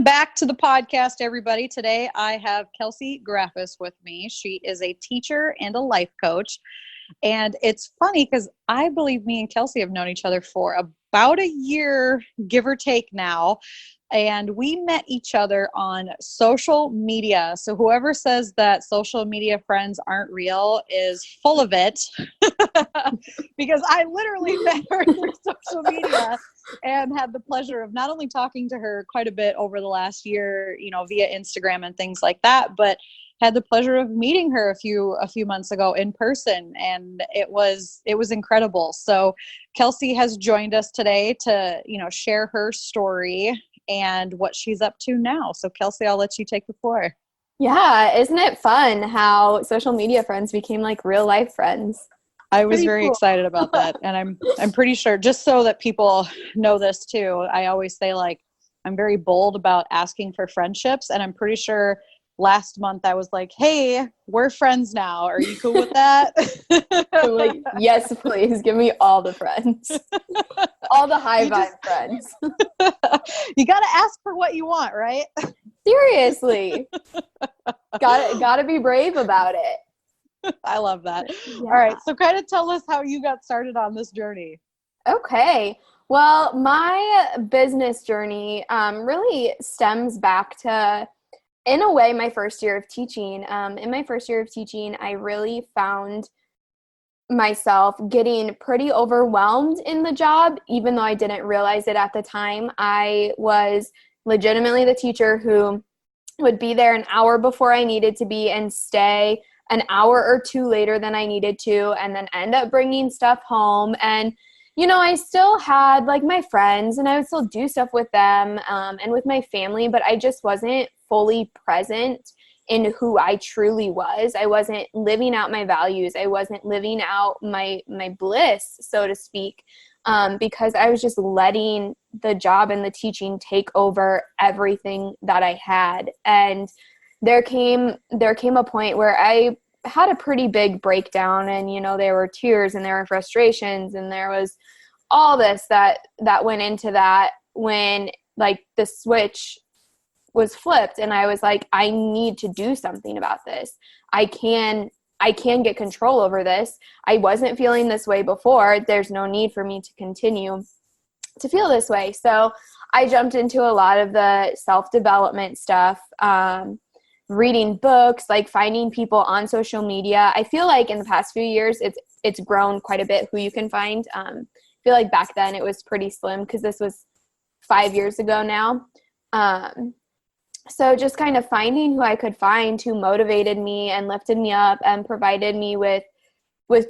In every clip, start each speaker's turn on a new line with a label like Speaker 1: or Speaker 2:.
Speaker 1: back to the podcast, everybody. Today I have Kelsey Graffis with me. She is a teacher and a life coach. And it's funny because I believe me and Kelsey have known each other for about a year, give or take now. And we met each other on social media. So whoever says that social media friends aren't real is full of it. Because I literally met her through social media and had the pleasure of not only talking to her quite a bit over the last year, via Instagram and things like that, but had the pleasure of meeting her a few months ago in person, and it was incredible. So Kelsey has joined us today to, share her story and what she's up to now. So Kelsey, I'll let you take the floor.
Speaker 2: Yeah, isn't it fun how social media friends became like real life friends?
Speaker 1: I was very excited about that. And I'm pretty sure, just so that people know this too, I always say I'm very bold about asking for friendships, and I'm pretty sure last month I was like, hey, we're friends now. Are you cool with that?
Speaker 2: Like, yes, please give me all the friends. All the high vibe friends.
Speaker 1: You got to ask for what you want, right?
Speaker 2: Seriously. Gotta be brave about it.
Speaker 1: I love that.
Speaker 2: Yeah.
Speaker 1: All right. So kind of tell us how you got started on this journey.
Speaker 2: Okay. Well, my business journey really stems back to, in a way, my first year of teaching. In my first year of teaching, I really found myself getting pretty overwhelmed in the job, even though I didn't realize it at the time. I was legitimately the teacher who would be there an hour before I needed to be and stay an hour or two later than I needed to, and then end up bringing stuff home. And I still had my friends, and I would still do stuff with them and with my family, but I just wasn't fully present in who I truly was. I wasn't living out my values. I wasn't living out my bliss, so to speak, because I was just letting the job and the teaching take over everything that I had. And there came a point where I had a pretty big breakdown, and there were tears and there were frustrations and there was all this that went into that when the switch was flipped, and I was like, I need to do something about this. I can get control over this. I wasn't feeling this way before. There's no need for me to continue to feel this way. So I jumped into a lot of the self-development stuff, reading books, finding people on social media. I feel like in the past few years, it's grown quite a bit who you can find. I feel like back then it was pretty slim because this was 5 years ago now. So just kind of finding who I could find who motivated me and lifted me up and provided me with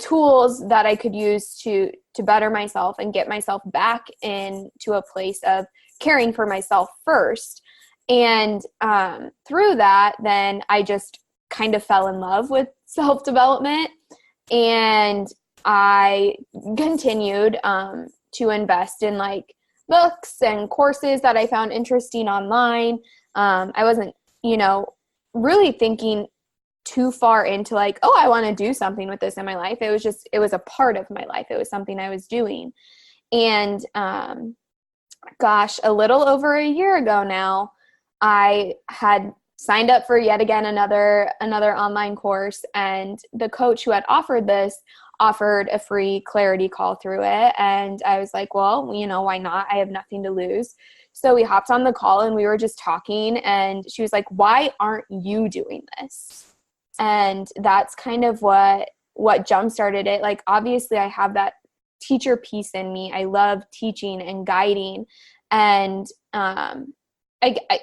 Speaker 2: tools that I could use to better myself and get myself back into a place of caring for myself first. And through that, then I just kind of fell in love with self-development, and I continued to invest in books and courses that I found interesting online. I wasn't, really thinking too far into I want to do something with this in my life. It was a part of my life. It was something I was doing. And a little over a year ago now, I had signed up for yet again another online course, and the coach who had offered this offered a free clarity call through it. And I was like, well, why not? I have nothing to lose. So we hopped on the call and we were just talking, and she was like, why aren't you doing this? And that's kind of what jump-started it. Obviously I have that teacher piece in me. I love teaching and guiding. And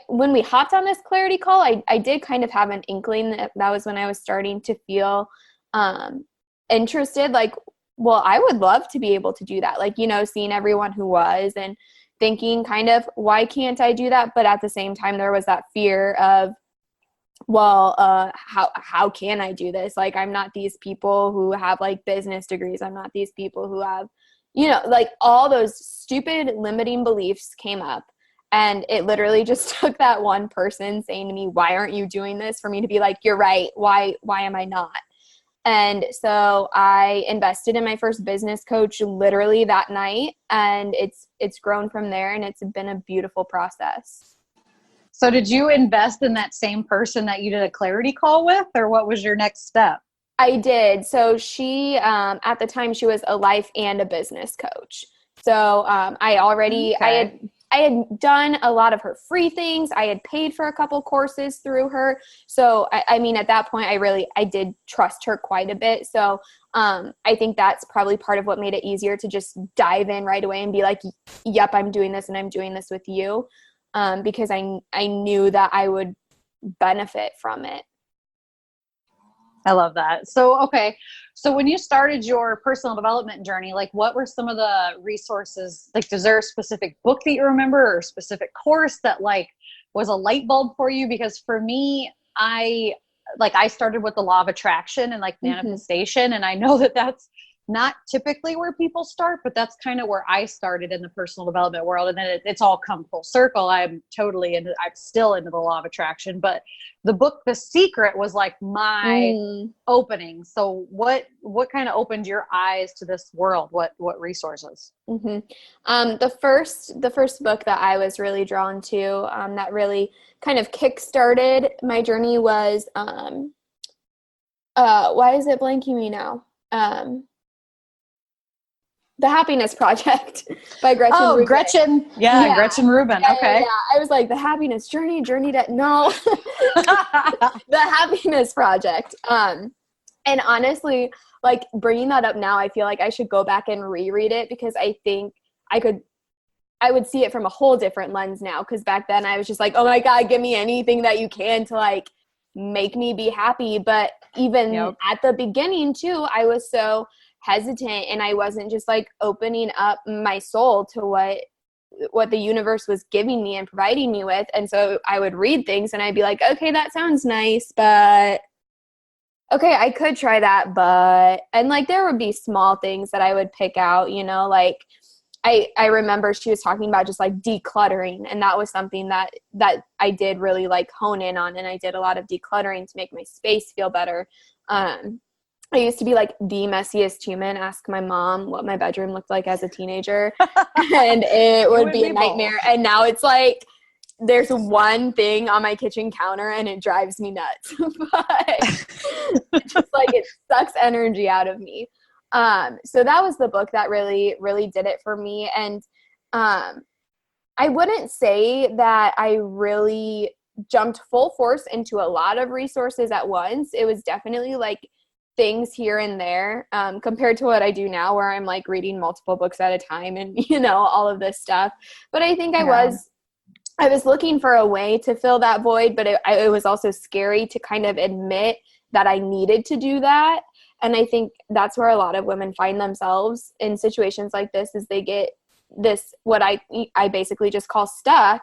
Speaker 2: when we hopped on this clarity call, I did kind of have an inkling that was when I was starting to feel interested. Well, I would love to be able to do that. Seeing everyone who was and thinking kind of, why can't I do that? But at the same time, there was that fear of, well, how can I do this? I'm not these people who have business degrees. I'm not these people who have, all those stupid limiting beliefs came up. And it literally just took that one person saying to me, why aren't you doing this, for me to be like, you're right. Why am I not? And so I invested in my first business coach literally that night, and it's grown from there, and it's been a beautiful process.
Speaker 1: So did you invest in that same person that you did a clarity call with, or what was your next step?
Speaker 2: I did. So she, at the time, she was a life and a business coach. So I had done a lot of her free things. I had paid for a couple courses through her. So I mean, at that point, I did trust her quite a bit. So I think that's probably part of what made it easier to just dive in right away and be like, yep, I'm doing this and I'm doing this with you. Because I knew that I would benefit from it.
Speaker 1: I love that. So, okay. So when you started your personal development journey, like what were some of the resources? Like, is there a specific book that you remember or a specific course that like was a light bulb for you? Because for me, I started with the law of attraction and like manifestation. And I know that that's not typically where people start, but that's kind of where I started in the personal development world. And then it's all come full circle. I'm still into the law of attraction, but the book, The Secret, was like my opening. So what kind of opened your eyes to this world? What resources?
Speaker 2: The first book that I was really drawn to, that really kind of kickstarted my journey was, why is it blanking me now? The Happiness Project by Gretchen.
Speaker 1: Oh,
Speaker 2: Rubin.
Speaker 1: Gretchen. Yeah, Gretchen Rubin. Okay.
Speaker 2: Yeah. I was like, the happiness journey to, no, the Happiness Project. And honestly, like bringing that up now, I feel like I should go back and reread it because I think I would see it from a whole different lens now. Cause back then I was just like, oh my God, give me anything that you can to like make me be happy. But even at the beginning too, I was so hesitant and I wasn't just like opening up my soul to what the universe was giving me and providing me with. And so I would read things and I'd be like, okay, that sounds nice, but okay, I could try that, but, and like there would be small things that I would pick out, you know, like I remember she was talking about just like decluttering, and that was something that I did really like hone in on, and I did a lot of decluttering to make my space feel better. I used to be like the messiest human. Ask my mom what my bedroom looked like as a teenager, and it would be a nightmare. And now it's like there's one thing on my kitchen counter and it drives me nuts. But it's just like it sucks energy out of me. So that was the book that really, really did it for me. And I wouldn't say that I really jumped full force into a lot of resources at once. It was definitely like things here and there, compared to what I do now, where I'm like reading multiple books at a time and, you know, all of this stuff. But I think I was looking for a way to fill that void, but it was also scary to kind of admit that I needed to do that. And I think that's where a lot of women find themselves in situations like this, is they get this, what I basically just call stuck.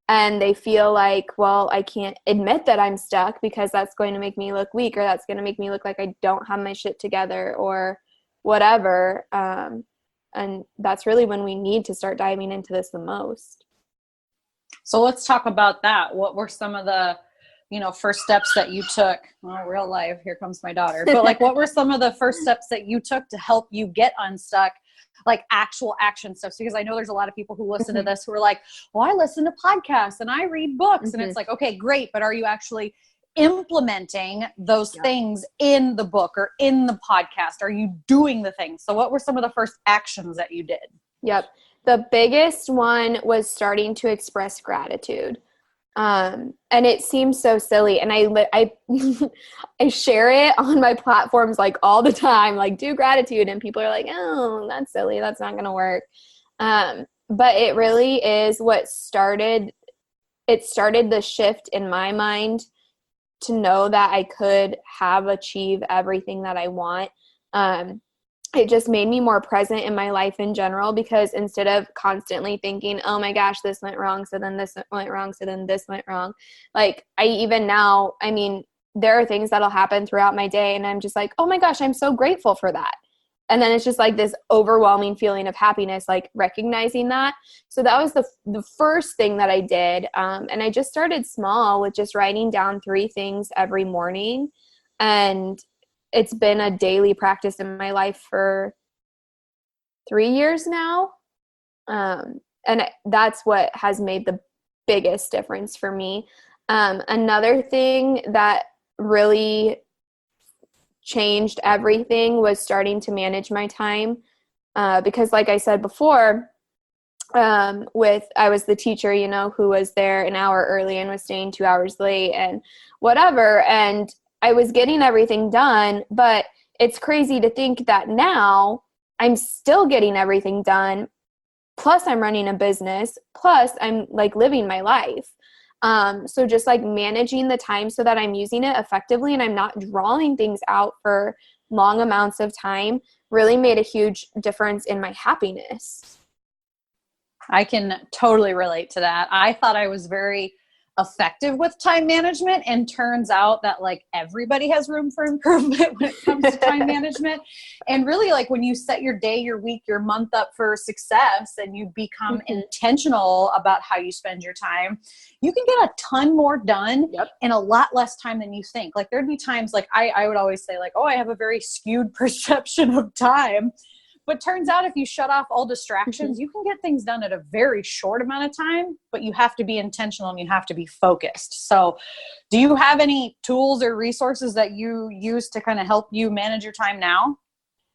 Speaker 2: And they feel like, well, I can't admit that I'm stuck because that's going to make me look weak, or that's going to make me look like I don't have my shit together or whatever. And that's really when we need to start diving into this the most.
Speaker 1: So let's talk about that. What were some of the, first steps that you took? Well, real life, here comes my daughter. But like, what were some of the first steps that you took to help you get unstuck? Like actual action steps, because I know there's a lot of people who listen to this who are like, well, I listen to podcasts and I read books. And it's like, okay, great. But are you actually implementing those things in the book or in the podcast? Are you doing the things? So what were some of the first actions that you did?
Speaker 2: Yep. The biggest one was starting to express gratitude. And it seems so silly. And I share it on my platforms like all the time, like do gratitude. And people are like, oh, that's silly. That's not going to work. But it really is what started the shift in my mind to know that I could achieve everything that I want. It just made me more present in my life in general, because instead of constantly thinking, oh my gosh, this went wrong, so then this went wrong, so then this went wrong. Like there are things that'll happen throughout my day and I'm just like, oh my gosh, I'm so grateful for that. And then it's just like this overwhelming feeling of happiness, like recognizing that. So that was the first thing that I did. And I just started small with just writing down 3 things every morning. And it's been a daily practice in my life for 3 years now. And that's what has made the biggest difference for me. Another thing that really changed everything was starting to manage my time. Because like I said before, I was the teacher, who was there an hour early and was staying 2 hours late and whatever. And I was getting everything done, but it's crazy to think that now I'm still getting everything done. Plus I'm running a business, plus I'm like living my life. So just like managing the time so that I'm using it effectively and I'm not drawing things out for long amounts of time really made a huge difference in my happiness.
Speaker 1: I can totally relate to that. I thought I was very effective with time management, and turns out that like everybody has room for improvement when it comes to time management. And really, like when you set your day, your week, your month up for success and you become intentional about how you spend your time, you can get a ton more done in a lot less time than you think. Like there'd be times like I would always say like, oh, I have a very skewed perception of time. But turns out if you shut off all distractions, you can get things done at a very short amount of time, but you have to be intentional and you have to be focused. So do you have any tools or resources that you use to kind of help you manage your time now?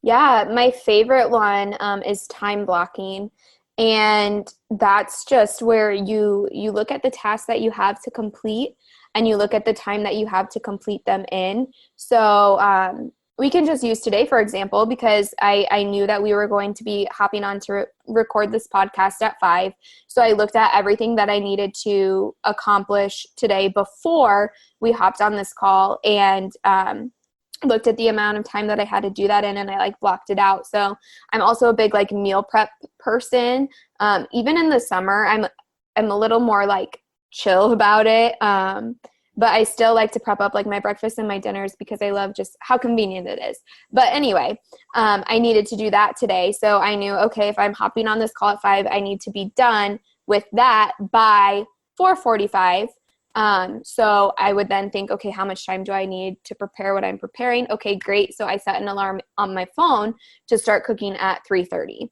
Speaker 2: Yeah, my favorite one is time blocking. And that's just where you look at the tasks that you have to complete and you look at the time that you have to complete them in. So we can just use today, for example, because I knew that we were going to be hopping on to record this podcast at 5. So I looked at everything that I needed to accomplish today before we hopped on this call and looked at the amount of time that I had to do that in, and I like blocked it out. So I'm also a big like meal prep person. Even in the summer, I'm a little more like chill about it. But I still like to prep up like my breakfast and my dinners because I love just how convenient it is. But anyway, I needed to do that today. So I knew, okay, if I'm hopping on this call at 5, I need to be done with that by 4:45. So I would then think, okay, how much time do I need to prepare what I'm preparing? Okay, great. So I set an alarm on my phone to start cooking at 3:30.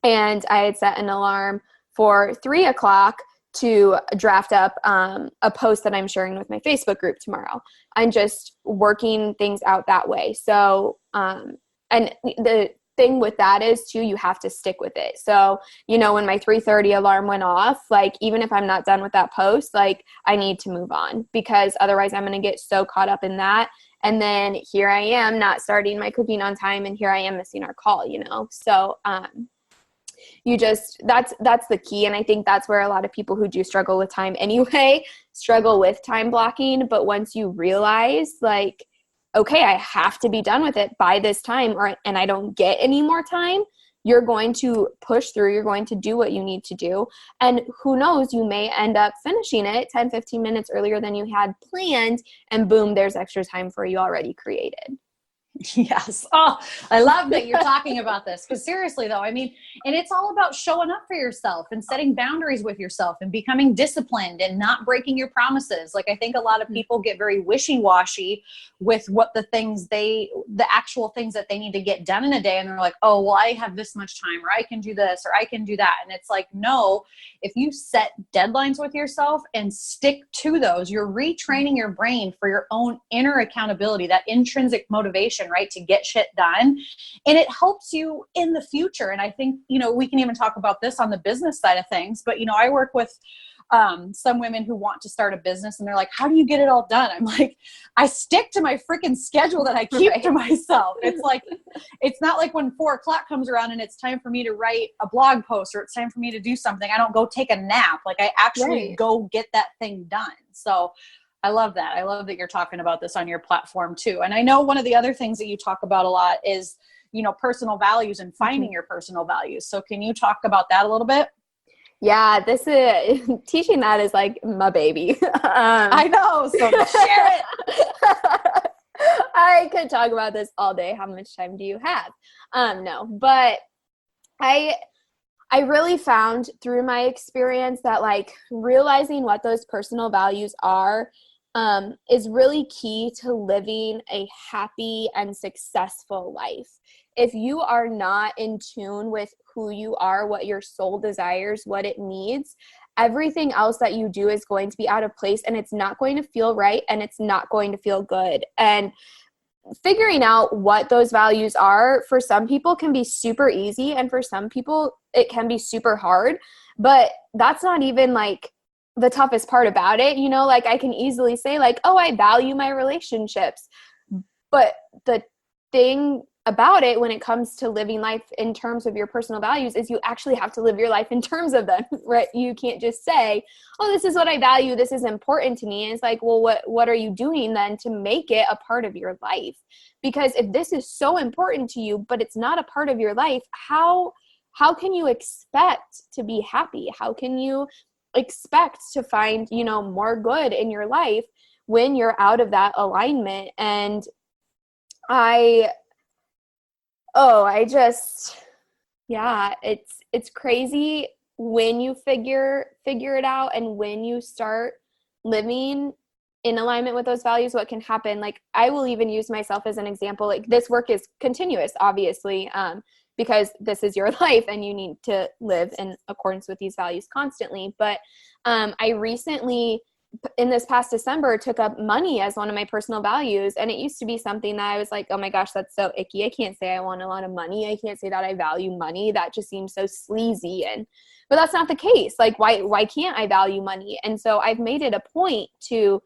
Speaker 2: And I had set an alarm for 3 o'clock to draft up a post that I'm sharing with my Facebook group tomorrow. I'm just working things out that way. So, and the thing with that is too, you have to stick with it. So, when my 3:30 alarm went off, like, even if I'm not done with that post, like I need to move on because otherwise I'm going to get so caught up in that. And then here I am not starting my cooking on time. And here I am missing our call, So, that's the key. And I think that's where a lot of people who do struggle with time anyway, struggle with time blocking. But once you realize like, okay, I have to be done with it by this time and I don't get any more time, you're going to push through, you're going to do what you need to do. And who knows, you may end up finishing it 10, 15 minutes earlier than you had planned. And boom, there's extra time for you already created.
Speaker 1: Yes. Oh, I love that you're talking about this because seriously though, I mean, and it's all about showing up for yourself and setting boundaries with yourself and becoming disciplined and not breaking your promises. Like I think a lot of people get very wishy-washy with what the actual things that they need to get done in a day. And they're like, oh, well, I have this much time or I can do this or I can do that. And it's like, no, if you set deadlines with yourself and stick to those, you're retraining your brain for your own inner accountability, that intrinsic motivation, right, to get shit done. And it helps you in the future. And I think, we can even talk about this on the business side of things, but, I work with some women who want to start a business and they're like, how do you get it all done? I'm like, I stick to my freaking schedule that I keep to myself. It's like, it's not like when 4 o'clock comes around and it's time for me to write a blog post or it's time for me to do something. I don't go take a nap. Like I actually go get that thing done. So I love that. I love that you're talking about this on your platform too. And I know one of the other things that you talk about a lot is, personal values and finding your personal values. So can you talk about that a little bit?
Speaker 2: Yeah, this is teaching that is like my baby.
Speaker 1: I know. So share it.
Speaker 2: I could talk about this all day. How much time do you have? No, but I really found through my experience that like realizing what those personal values are is really key to living a happy and successful life. If you are not in tune with who you are, what your soul desires, what it needs, everything else that you do is going to be out of place, and it's not going to feel right, and it's not going to feel good. And figuring out what those values are for some people can be super easy, and for some people it can be super hard, but that's not even like the toughest part about it. You know, like I can easily say like, oh, I value my relationships. But the thing about it when it comes to living life in terms of your personal values is you actually have to live your life in terms of them, right? You can't just say, oh, this is what I value, this is important to me. And it's like, well, what are you doing then to make it a part of your life? Because if this is so important to you, but it's not a part of your life, how can you expect to be happy? How can you expect to find, you know, more good in your life when you're out of that alignment? And it's crazy when you figure it out, and when you start living in alignment with those values, what can happen. Like I will even use myself as an example. Like this work is continuous, obviously, because this is your life and you need to live in accordance with these values constantly. But I recently, in this past December, took up money as one of my personal values. And it used to be something that I was like, oh my gosh, that's so icky. I can't say I want a lot of money. I can't say that I value money. That just seems so sleazy. But that's not the case. Like, why can't I value money? And so I've made it a point to,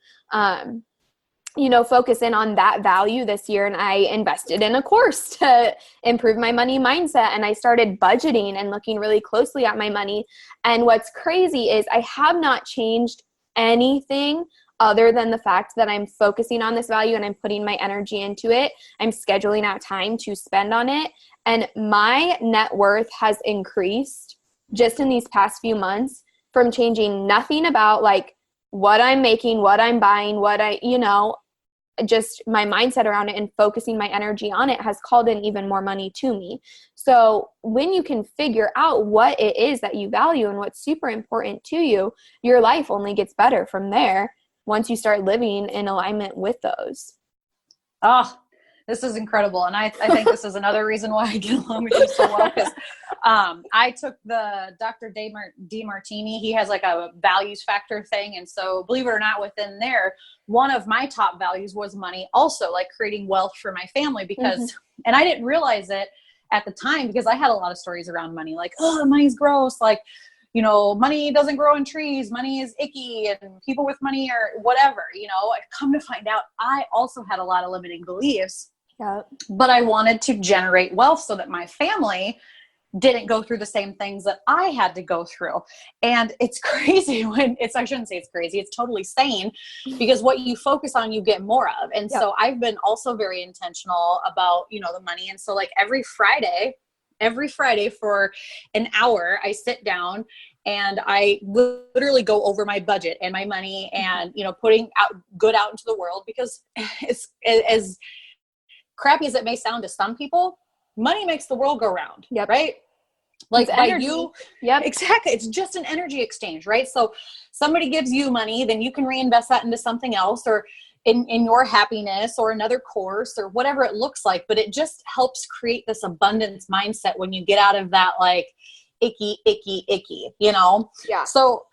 Speaker 2: focus in on that value this year. And I invested in a course to improve my money mindset. And I started budgeting and looking really closely at my money. And what's crazy is I have not changed anything other than the fact that I'm focusing on this value and I'm putting my energy into it. I'm scheduling out time to spend on it. And my net worth has increased just in these past few months from changing nothing about like what I'm making, what I'm buying, just my mindset around it and focusing my energy on it has called in even more money to me. So when you can figure out what it is that you value and what's super important to you, your life only gets better from there once you start living in alignment with those.
Speaker 1: Oh, this is incredible. And I think this is another reason why I get along with you so well, because I took the Dr. DeMartini. He has like a values factor thing. And so believe it or not, within there, one of my top values was money, also like creating wealth for my family, because, and I didn't realize it at the time because I had a lot of stories around money, like, oh, money's gross. Like, you know, money doesn't grow on trees. Money is icky and people with money are whatever, I come to find out I also had a lot of limiting beliefs.
Speaker 2: Yeah.
Speaker 1: But I wanted to generate wealth so that my family didn't go through the same things that I had to go through. And it's crazy I shouldn't say it's crazy. It's totally sane, because what you focus on, you get more of. And so I've been also very intentional about, the money. And so like every Friday for an hour, I sit down and I literally go over my budget and my money and, putting out good out into the world, because it's as crappy as it may sound to some people, money makes the world go round, right? Like by you, exactly. It's just an energy exchange, right? So somebody gives you money, then you can reinvest that into something else, or in your happiness, or another course, or whatever it looks like. But it just helps create this abundance mindset when you get out of that like icky,
Speaker 2: Yeah.
Speaker 1: So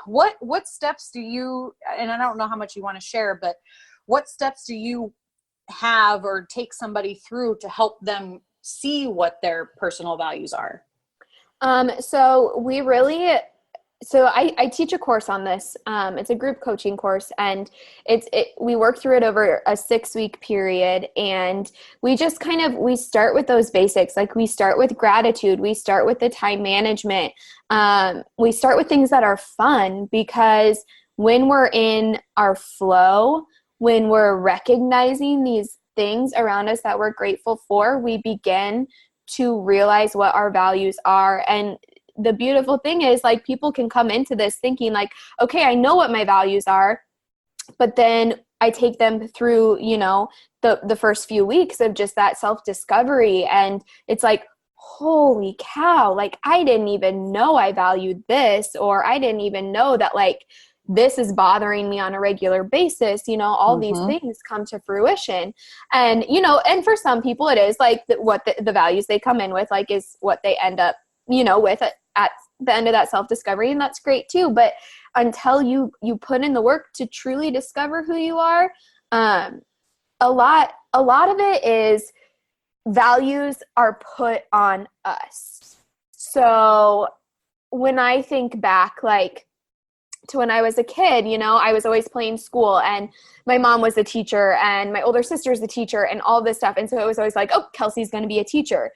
Speaker 1: what steps do you, and I don't know how much you want to share, but what steps do you have or take somebody through to help them see what their personal values are?
Speaker 2: So I teach a course on this. It's a group coaching course, and we work through it over a 6-week period. And we just we start with those basics. Like we start with gratitude. We start with the time management. We start with things that are fun, because when we're in our flow, when we're recognizing these things around us that we're grateful for, we begin to realize what our values are. And the beautiful thing is, like, people can come into this thinking like, okay, I know what my values are, but then I take them through, the first few weeks of just that self-discovery. And it's like, holy cow, like I didn't even know I valued this, or I didn't even know that like this is bothering me on a regular basis. All these things come to fruition. And, and for some people it is like what the values they come in with, like, is what they end up, with at the end of that self-discovery, and that's great too. But until you put in the work to truly discover who you are, a lot of it is values are put on us. So when I think back, like, to when I was a kid, I was always playing school, and my mom was a teacher, and my older sister's a teacher, and all this stuff. And so it was always like, oh, Kelsey's going to be a teacher,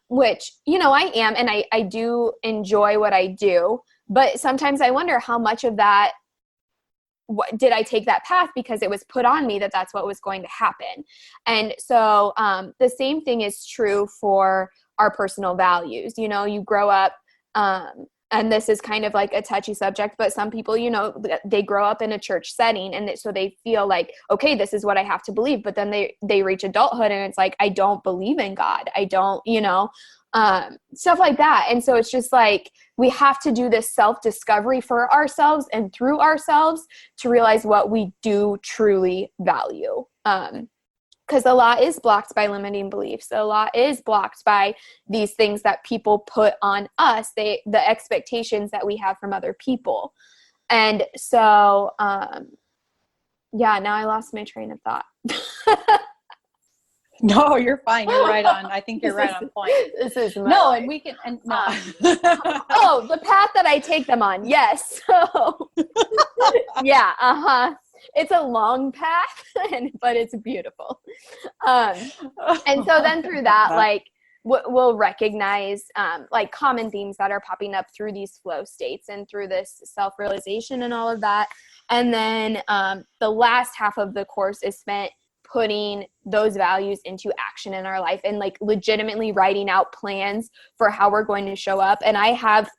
Speaker 2: which, I am, and I do enjoy what I do. But sometimes I wonder how much of that, did I take that path because it was put on me that that's what was going to happen. And so the same thing is true for our personal values. You grow up, and this is kind of like a touchy subject, but some people, they grow up in a church setting, and so they feel like, okay, this is what I have to believe. But then they reach adulthood, and it's like, I don't believe in God. I don't, stuff like that. And so it's just like, we have to do this self-discovery for ourselves and through ourselves to realize what we do truly value. Because a lot is blocked by limiting beliefs. A lot is blocked by these things that people put on us, the expectations that we have from other people. And so, now I lost my train of thought.
Speaker 1: No, you're fine. You're right on. I think you're right on point.
Speaker 2: This is
Speaker 1: no, and we can, and no.
Speaker 2: Oh, the path that I take them on. Yes. So, yeah. It's a long path, but it's beautiful. And so then through that, like, we'll recognize like common themes that are popping up through these flow states and through this self-realization and all of that. And then the last half of the course is spent putting those values into action in our life and like legitimately writing out plans for how we're going to show up. And I have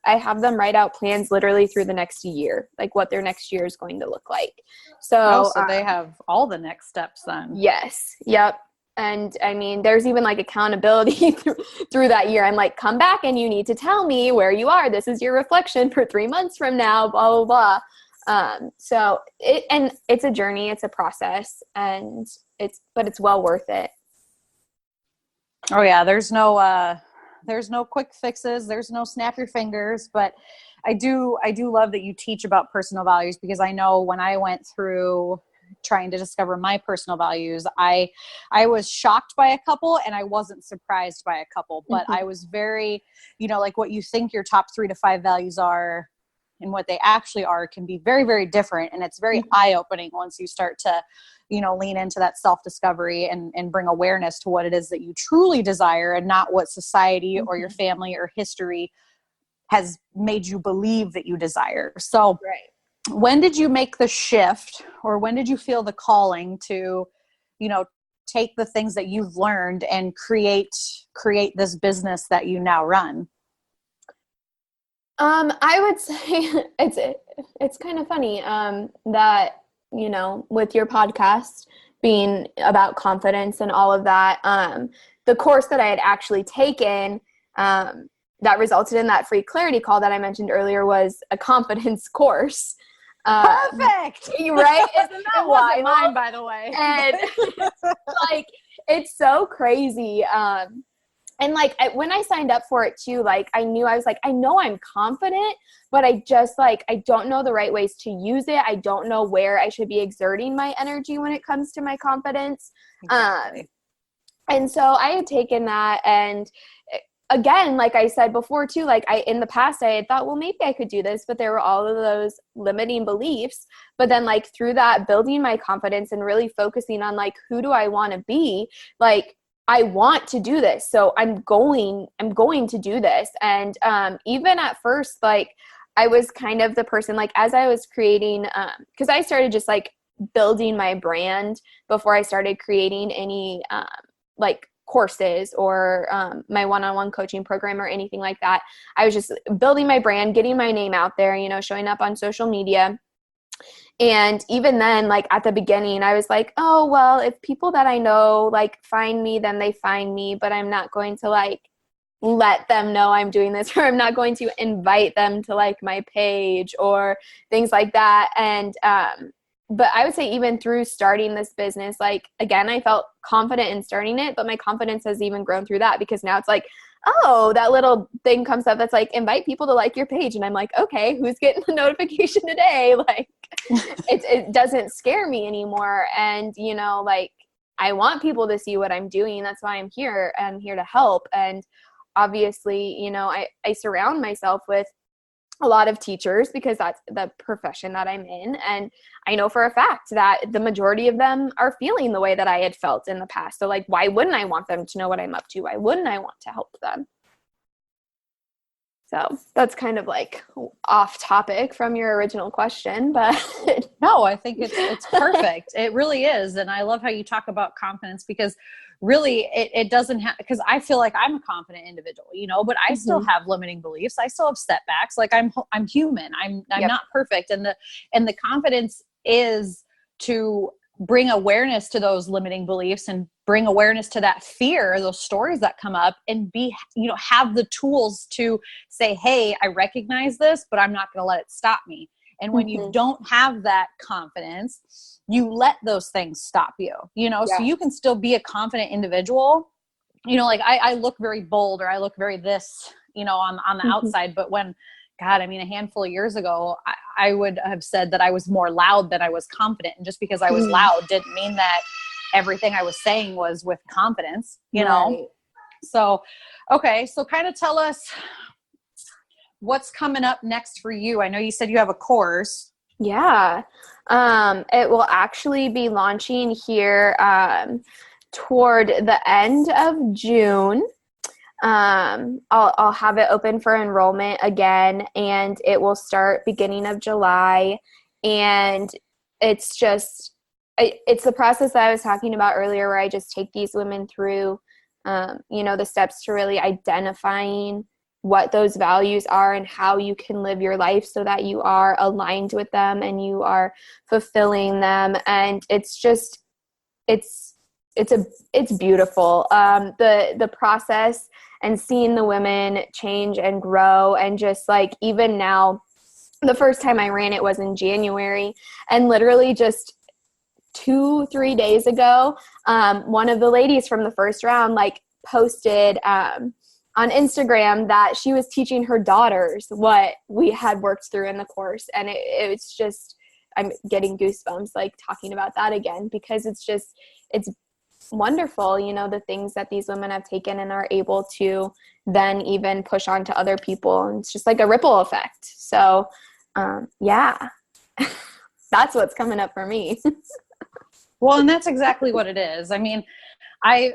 Speaker 2: them write out plans literally through the next year, like what their next year is going to look like. So
Speaker 1: they have all the next steps then.
Speaker 2: Yes. Yep. And I mean, there's even like accountability through that year. I'm like, come back and you need to tell me where you are. This is your reflection for 3 months from now, blah, blah, blah. So it's a journey, it's a process, and it's well worth it.
Speaker 1: Oh yeah. There's no quick fixes. There's no snap your fingers, but I do love that you teach about personal values, because I know when I went through trying to discover my personal values, I was shocked by a couple and I wasn't surprised by a couple, but I was very, like what you think your top 3 to 5 values are and what they actually are can be very, very different. And it's very eye-opening once you start to, lean into that self-discovery and bring awareness to what it is that you truly desire and not what society or your family or history has made you believe that you desire. So when did you make the shift, or when did you feel the calling to, take the things that you've learned and create this business that you now run?
Speaker 2: I would say it's kind of funny that, with your podcast being about confidence and all of that, the course that I had actually taken that resulted in that free clarity call that I mentioned earlier was a confidence course.
Speaker 1: Perfect.
Speaker 2: Right? Isn't that wild?
Speaker 1: Mine, by the way.
Speaker 2: And like, it's so crazy. And like, when I signed up for it too, like I know I'm confident, but I just like, I don't know the right ways to use it. I don't know where I should be exerting my energy when it comes to my confidence. Exactly. And so I had taken that, and again, like I said before too, like in the past I had thought, well, maybe I could do this, but there were all of those limiting beliefs. But then like through that, building my confidence and really focusing on like, who do I want to be? Like, I want to do this. So I'm going to do this. And even at first, like I was kind of the person, like as I was creating, because I started just like building my brand before I started creating any like courses or my one-on-one coaching program or anything like that. I was just building my brand, getting my name out there, showing up on social media. And even then, like at the beginning, I was like, oh, well, if people that I know like find me, then they find me, but I'm not going to like let them know I'm doing this, or I'm not going to invite them to like my page or things like that. And, but I would say even through starting this business, like, again, I felt confident in starting it, but my confidence has even grown through that, because now it's like, oh, that little thing comes up that's like, invite people to like your page. And I'm like, okay, who's getting the notification today? Like, it doesn't scare me anymore. And, you know, like, I want people to see what I'm doing. That's why I'm here. I'm here to help. And obviously, you know, I surround myself with a lot of teachers because that's the profession that I'm in. And I know for a fact that the majority of them are feeling the way that I had felt in the past. So like, why wouldn't I want them to know what I'm up to? Why wouldn't I want to help them? So that's kind of like off topic from your original question, but
Speaker 1: no, I think it's perfect. It really is. And I love how you talk about confidence, because really it doesn't have, because I feel like I'm a confident individual, you know, but I still have limiting beliefs. I still have setbacks. Like I'm human. I'm not perfect. And the confidence is to bring awareness to those limiting beliefs and bring awareness to that fear, those stories that come up, and be, you know, have the tools to say, hey, I recognize this, but I'm not going to let it stop me. And when you don't have that confidence, you let those things stop you, you know, so you can still be a confident individual. You know, like I look very bold, or I look very this, you know, on the outside, but when, God, I mean, a handful of years ago, I would have said that I was more loud than I was confident. And just because I was loud didn't mean that everything I was saying was with confidence, you know? So, okay. So kind of tell us what's coming up next for you. I know you said you have a course.
Speaker 2: Yeah. It will actually be launching here toward the end of June. I'll have it open for enrollment again, and it will start beginning of July. And it's the process that I was talking about earlier, where I just take these women through, you know, the steps to really identifying what those values are and how you can live your life so that you are aligned with them and you are fulfilling them. And it's beautiful. The process and seeing the women change and grow, and just like, even now, the first time I ran it was in January, and literally just 2-3 days ago, one of the ladies from the first round like posted on Instagram that she was teaching her daughters what we had worked through in the course. And it's just, I'm getting goosebumps like talking about that again, because it's wonderful, you know, the things that these women have taken and are able to then even push on to other people. And it's just like a ripple effect. So, that's what's coming up for me.
Speaker 1: Well, and that's exactly what it is. I mean, I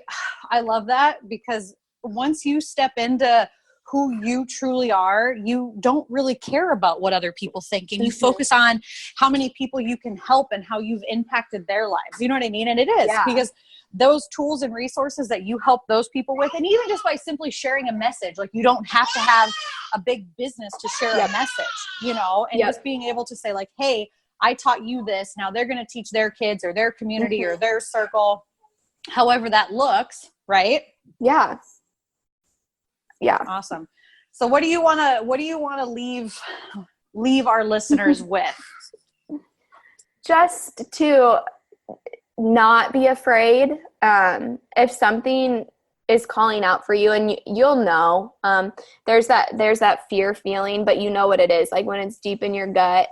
Speaker 1: love that, because once you step into who you truly are, you don't really care about what other people think. And you focus on how many people you can help and how you've impacted their lives. You know what I mean? And it is because those tools and resources that you help those people with, and even just by simply sharing a message, like you don't have to have a big business to share a message, you know, and just being able to say like, hey, I taught you this. Now they're going to teach their kids or their community or their circle, however that looks. Right.
Speaker 2: Yeah. Yeah.
Speaker 1: Awesome. So what do you want to leave our listeners with?
Speaker 2: Just to not be afraid. If something is calling out for you, and you'll know, there's that fear feeling, but you know what it is, like when it's deep in your gut,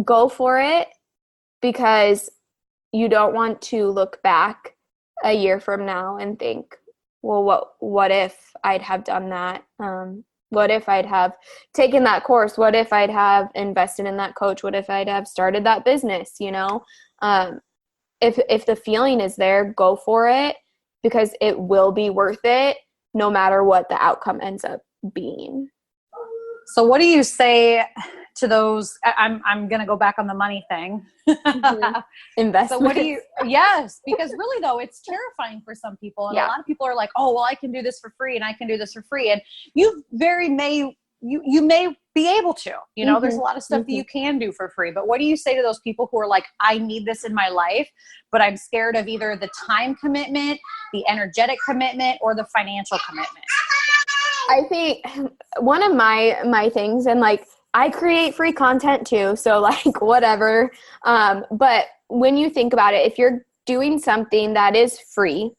Speaker 2: go for it, because you don't want to look back a year from now and think, well, what if I'd have done that? What if I'd have taken that course? What if I'd have invested in that coach? What if I'd have started that business? You know, if the feeling is there, go for it, because it will be worth it no matter what the outcome ends up being.
Speaker 1: So what do you say to those? I'm going to go back on the money thing.
Speaker 2: Investment.
Speaker 1: So what do you, yes, because really though, it's terrifying for some people. And a lot of people are like, oh, well, I can do this for free and I can do this for free. And you may be able to, you know, there's a lot of stuff that you can do for free. But what do you say to those people who are like, I need this in my life, but I'm scared of either the time commitment, the energetic commitment, or the financial commitment?
Speaker 2: I think one of my things, and like, I create free content too, so like whatever. But when you think about it, doing something that is free,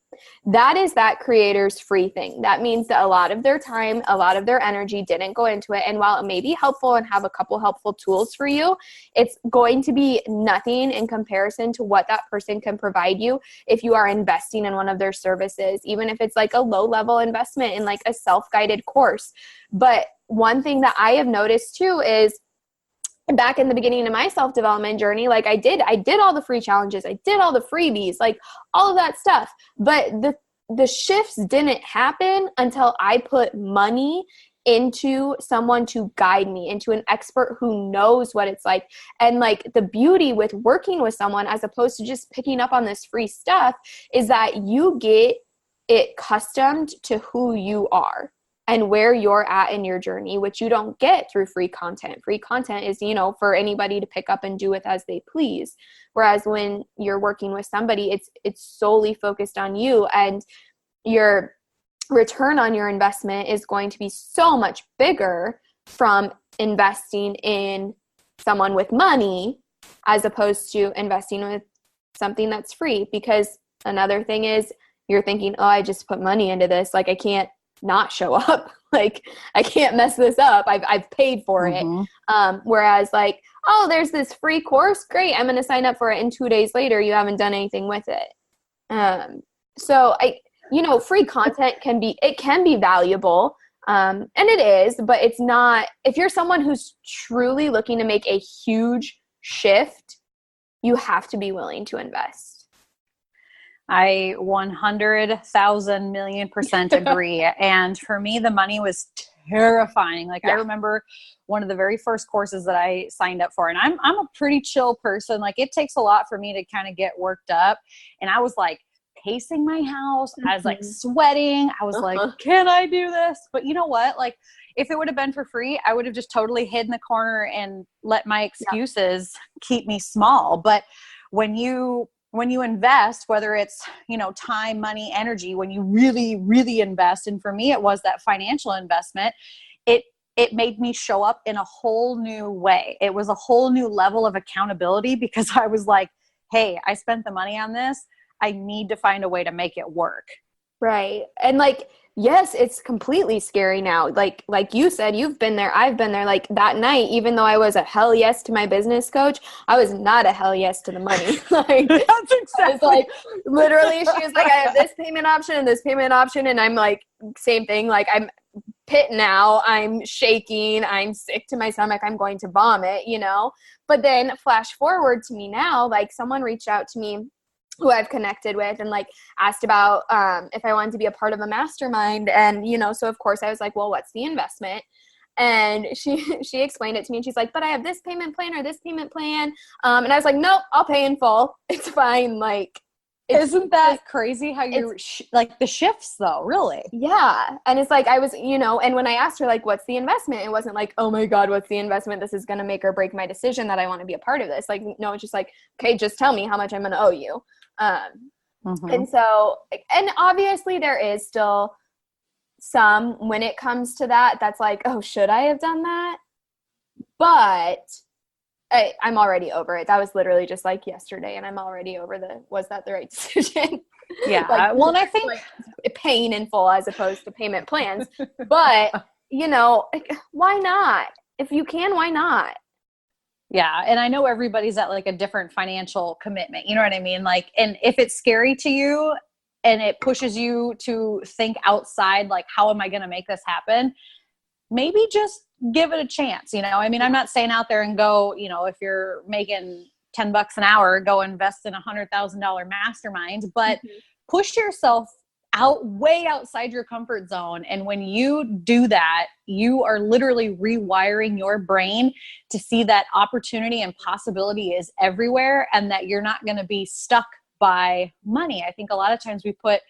Speaker 2: that is that creator's free thing. That means that a lot of their time, a lot of their energy didn't go into it. And while it may be helpful and have a couple helpful tools for you, it's going to be nothing in comparison to what that person can provide you if you are investing in one of their services, even if it's like a low-level investment in like a self-guided course. But one thing that I have noticed too is back in the beginning of my self-development journey, like I did all the free challenges. I did all the freebies, like all of that stuff. But the shifts didn't happen until I put money into someone to guide me, into an expert who knows what it's like. And like the beauty with working with someone as opposed to just picking up on this free stuff is that you get it customed to who you are and where you're at in your journey, which you don't get through free content. Free content is, for anybody to pick up and do with as they please. Whereas when you're working with somebody, it's solely focused on you, and your return on your investment is going to be so much bigger from investing in someone with money as opposed to investing with something that's free. Because another thing is you're thinking, oh, I just put money into this. Like I can't not show up. Like I can't mess this up. I've paid for it. Whereas like, oh, there's this free course. Great. I'm going to sign up for it. And 2 days later, you haven't done anything with it. So free content can be valuable. And it is, but it's not, if you're someone who's truly looking to make a huge shift, you have to be willing to invest.
Speaker 1: I 100,000 million% agree. And for me, the money was terrifying. Like I remember one of the very first courses that I signed up for, and I'm a pretty chill person. Like it takes a lot for me to kind of get worked up. And I was like pacing my house. I was like sweating. I was like, can I do this? But you know what? Like if it would have been for free, I would have just totally hid in the corner and let my excuses keep me small. But when you invest, whether it's, time, money, energy, when you really, really invest, and for me, it was that financial investment, it made me show up in a whole new way. It was a whole new level of accountability because I was like, hey, I spent the money on this. I need to find a way to make it work.
Speaker 2: Right. And like, yes, it's completely scary now. Like you said, you've been there. I've been there. Like that night, even though I was a hell yes to my business coach, I was not a hell yes to the money. Like
Speaker 1: that's exactly.
Speaker 2: I was like, literally, she was like, I have this payment option and this payment option. And I'm like, same thing. Like I'm pit now. I'm shaking. I'm sick to my stomach. I'm going to vomit, But then flash forward to me now, like someone reached out to me who I've connected with and like asked about if I wanted to be a part of a mastermind. And, so of course I was like, well, what's the investment? And she explained it to me and she's like, but I have this payment plan or this payment plan. And I was like, nope, I'll pay in full. It's fine. Like,
Speaker 1: isn't that crazy how you're like the shifts though, really?
Speaker 2: Yeah. And it's like, I was, and when I asked her like, what's the investment? It wasn't like, oh my God, what's the investment? This is going to make or break my decision that I want to be a part of this. Like, no, it's just like, okay, just tell me how much I'm going to owe you. And so, and obviously there is still some, when it comes to that's like, oh, should I have done that? But I'm already over it. That was literally just like yesterday and I'm already over was that the right decision?
Speaker 1: Yeah.
Speaker 2: Like,
Speaker 1: well, and I think
Speaker 2: like paying in full as opposed to payment plans, but like, why not? If you can, why not?
Speaker 1: Yeah. And I know everybody's at like a different financial commitment. You know what I mean? Like, and if it's scary to you and it pushes you to think outside, like, how am I going to make this happen? Maybe just give it a chance. I mean, I'm not saying out there and go, if you're making $10 an hour, go invest in $100,000 mastermind, but push yourself way outside your comfort zone. And when you do that, you are literally rewiring your brain to see that opportunity and possibility is everywhere and that you're not going to be stuck by money. I think a lot of times we put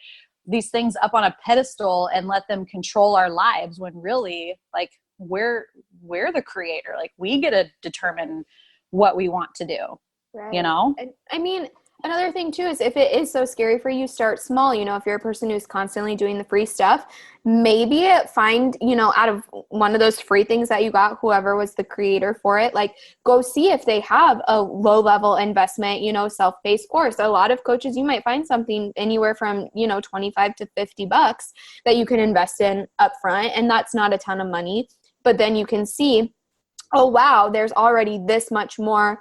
Speaker 1: these things up on a pedestal and let them control our lives when really like we're the creator. Like we get to determine what we want to do,
Speaker 2: right.
Speaker 1: And
Speaker 2: I mean, Another thing too is if it is so scary for you, start small. If you're a person who's constantly doing the free stuff, maybe find, out of one of those free things that you got, whoever was the creator for it, like go see if they have a low level investment, self-paced course. A lot of coaches, you might find something anywhere from, 25 to $50 that you can invest in upfront. And that's not a ton of money, but then you can see, oh, wow, there's already this much more,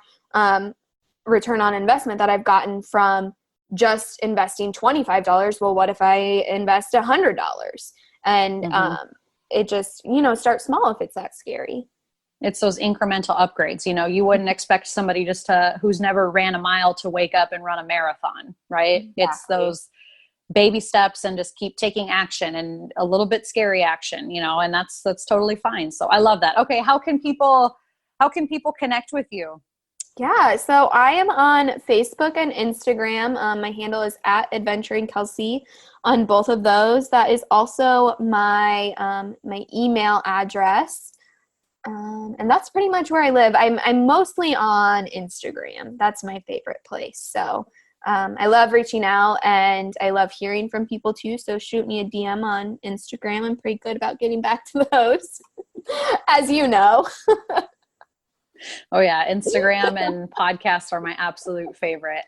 Speaker 2: return on investment that I've gotten from just investing $25. Well, what if I invest $100? And it just, start small if it's that scary.
Speaker 1: It's those incremental upgrades. You wouldn't expect somebody who's never ran a mile to wake up and run a marathon, right? Exactly. It's those baby steps and just keep taking action, and a little bit scary action, and that's totally fine. So I love that. Okay. How can people connect with you?
Speaker 2: Yeah, so I am on Facebook and Instagram. My handle is at AdventuringKelsey on both of those. That is also my my email address. And that's pretty much where I live. I'm mostly on Instagram. That's my favorite place. So I love reaching out, and I love hearing from people too. So shoot me a DM on Instagram. I'm pretty good about getting back to those, as you know.
Speaker 1: Oh yeah. Instagram and podcasts are my absolute favorite.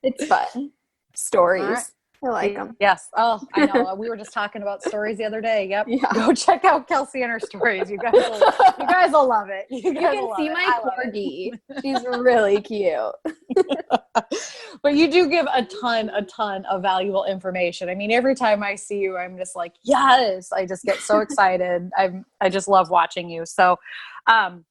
Speaker 2: It's fun. Stories. I like them.
Speaker 1: Yes. Oh, I know. We were just talking about stories the other day. Yep.
Speaker 2: Yeah.
Speaker 1: Go check out Kelsey and her stories. You guys will love it. You
Speaker 2: can see my corgi. She's really cute.
Speaker 1: But you do give a ton of valuable information. I mean, every time I see you, I'm just like, yes, I just get so excited. I just love watching you. So, all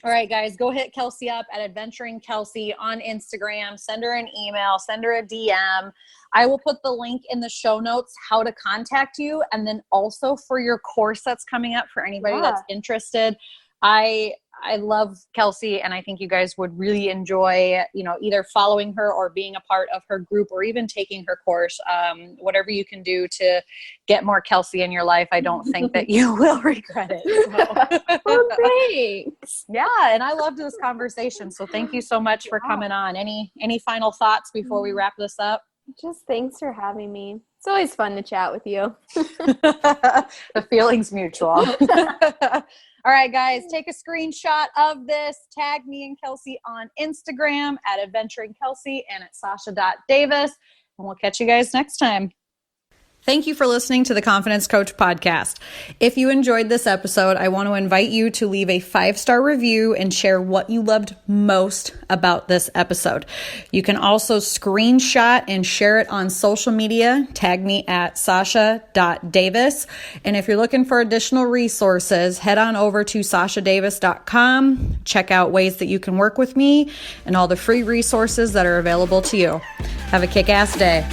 Speaker 1: right, guys, go hit Kelsey up at AdventuringKelsey on Instagram. Send her an email, send her a DM. I will put the link in the show notes, how to contact you. And then also for your course that's coming up for anybody that's interested. I love Kelsey, and I think you guys would really enjoy, either following her or being a part of her group, or even taking her course. Whatever you can do to get more Kelsey in your life, I don't think that you will regret it. So.
Speaker 2: Oh, thanks.
Speaker 1: Yeah, and I loved this conversation. So thank you so much for coming on. Any final thoughts before we wrap this up?
Speaker 2: Just thanks for having me. It's always fun to chat with you.
Speaker 1: The feeling's mutual. All right, guys, take a screenshot of this. Tag me and Kelsey on Instagram at AdventuringKelsey and at Sasha.Davis. And we'll catch you guys next time. Thank you for listening to the Confidence Coach podcast. If you enjoyed this episode, I want to invite you to leave a 5-star review and share what you loved most about this episode. You can also screenshot and share it on social media. Tag me at Sasha.Davis. And if you're looking for additional resources, head on over to SashaDavis.com. Check out ways that you can work with me and all the free resources that are available to you. Have a kick-ass day.